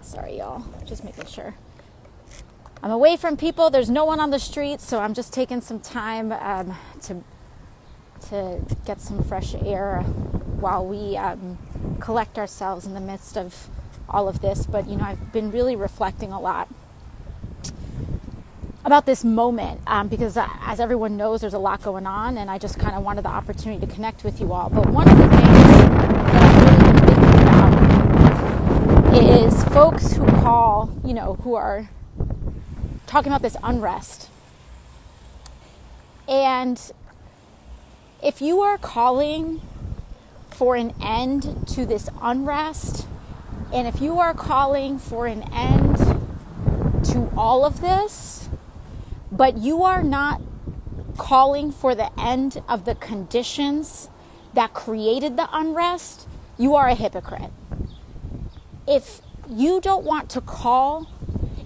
Sorry, y'all. Just making sure. I'm away from people. There's no one on the street, so I'm just taking some time to get some fresh air while we collect ourselves in the midst of all of this. But, I've been really reflecting a lot about this moment because as everyone knows, there's a lot going on, and I just kind of wanted the opportunity to connect with you all. But one of the things that I've really been thinking about is folks who call, who are talking about this unrest. And if you are calling for an end to this unrest, and if you are calling for an end to all of this, but you are not calling for the end of the conditions that created the unrest, you are a hypocrite. If you don't want to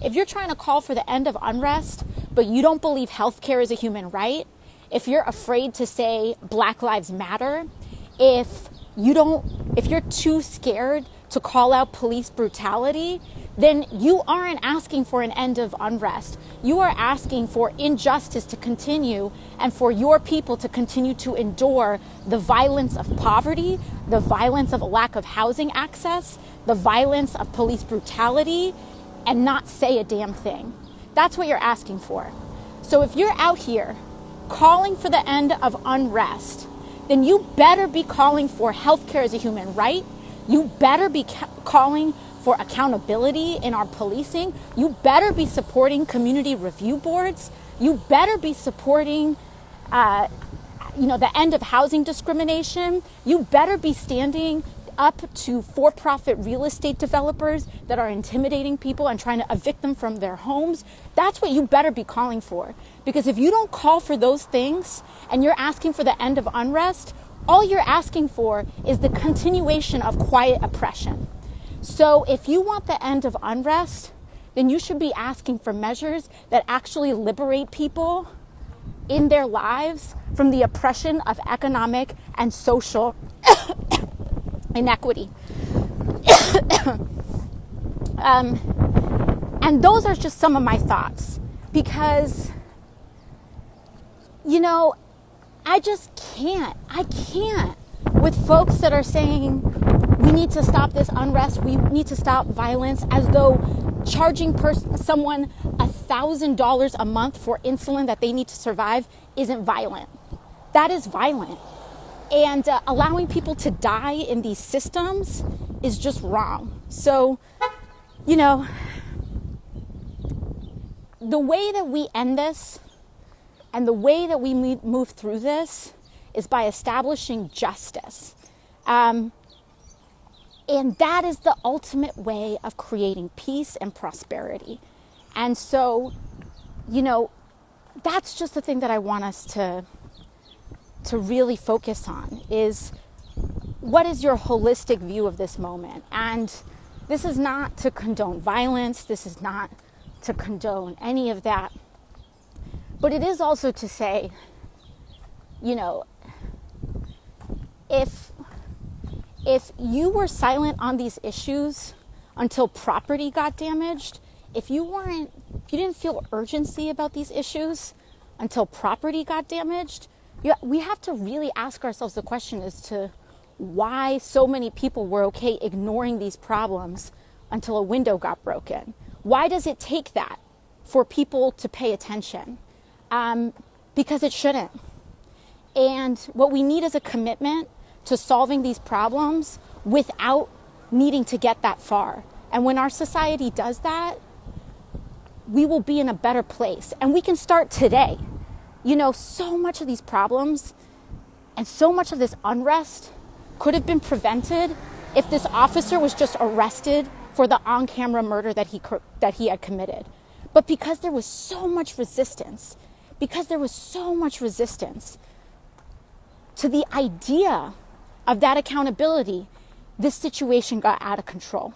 if you're trying to call for the end of unrest, but you don't believe healthcare is a human right, if you're afraid to say Black Lives Matter, if you're too scared to call out police brutality, then you aren't asking for an end of unrest. You are asking for injustice to continue and for your people to continue to endure the violence of poverty, the violence of a lack of housing access, the violence of police brutality, and not say a damn thing. That's what you're asking for. So if you're out here calling for the end of unrest, then you better be calling for healthcare as a human right. You better be calling for accountability in our policing. You better be supporting community review boards. You better be supporting, the end of housing discrimination. You better be standing up to for-profit real estate developers that are intimidating people and trying to evict them from their homes. That's what you better be calling for. Because if you don't call for those things and you're asking for the end of unrest, all you're asking for is the continuation of quiet oppression. So if you want the end of unrest, then you should be asking for measures that actually liberate people in their lives from the oppression of economic and social inequity. And those are just some of my thoughts because, I just can't. I can't with folks that are saying we need to stop this unrest, we need to stop violence, as though charging someone $1,000 a month for insulin that they need to survive isn't violent. That is violent. And allowing people to die in these systems is just wrong. So, the way that we end this and the way that we move through this is by establishing justice. And that is the ultimate way of creating peace and prosperity. And so, that's just the thing that I want us to really focus on is what is your holistic view of this moment? And this is not to condone violence. This is not to condone any of that. But it is also to say, if you were silent on these issues until property got damaged, if you didn't feel urgency about these issues until property got damaged, we have to really ask ourselves the question as to why so many people were okay ignoring these problems until a window got broken. Why does it take that for people to pay attention? Because it shouldn't. And what we need is a commitment to solving these problems without needing to get that far. And when our society does that, we will be in a better place. And we can start today. So much of these problems and so much of this unrest could have been prevented if this officer was just arrested for the on-camera murder that he had committed. But because there was so much resistance, to the idea of that accountability, this situation got out of control.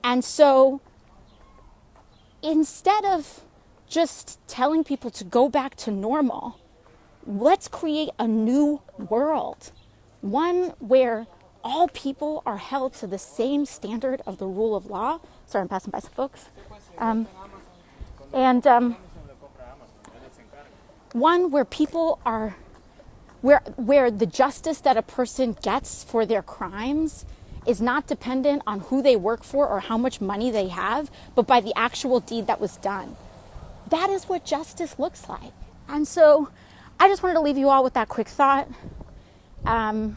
And so instead of just telling people to go back to normal, let's create a new world, one where all people are held to the same standard of the rule of law. Sorry, I'm passing by some folks. One where people are, where the justice that a person gets for their crimes is not dependent on who they work for or how much money they have, but by the actual deed that was done. That is what justice looks like. And so I just wanted to leave you all with that quick thought. And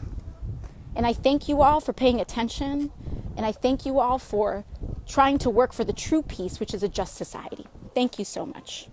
I thank you all for paying attention. And I thank you all for trying to work for the true peace, which is a just society. Thank you so much.